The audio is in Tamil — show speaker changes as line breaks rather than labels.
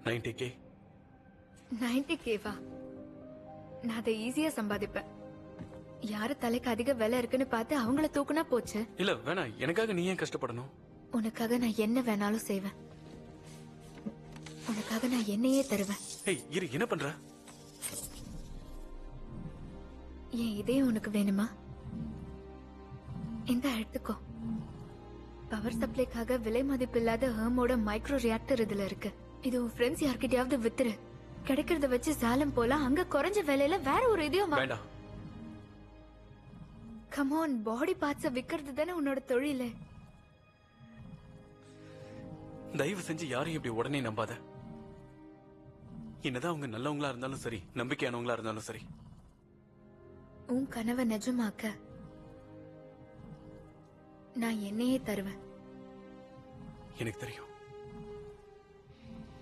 90K.
90K-வா? நான் அதை ஈஸியா சம்பாதிப்பேன். யாரு தலைக்கு அதிக விலை இருக்குன்னு பார்த்து அவங்கள தூக்குனா போச்சு.
இல்ல வேணா, எனக்காக நீ ஏன் கஷ்டப்படணும்?
உனக்காக நான் என்ன வேணாலும் செய்வேன். உனக்காக நான் என்னையே தருவேன்.
ஏய் இரு, என்ன பண்ற?
என் இதயம் உனக்கு வேணுமா? இந்த எடுத்துக்கோ. பவர் சப்ளைக்காக விலை மதிப்பில்லாத ஹேமோட மைக்ரோ ரியாக்டர் இதுல இருக்கு. இது உன் ஃப்ரெண்ட்ஸ் யார்கிட்டயாவது வித்துரு. கிடைக்கிறத வச்சு சாலம் போல அங்க குறைஞ்ச விலையில வேற ஒரு இதயம்
வேண்டாம்.
கமான், பாடி பார்ட்ஸ விக்கிறது தானே உன்னோட தொழில.
தயவு செஞ்சு யாரையும் இப்படி உடனே நம்பாத. என்னதான் அவங்க நல்லவங்களா இருந்தாலும் சரி, நம்பிக்கையானவங்களா இருந்தாலும் சரி,
உன் கனவை நிஜமாக்க நான் என்னையே தருவேன்.
எனக்கு தெரியும்.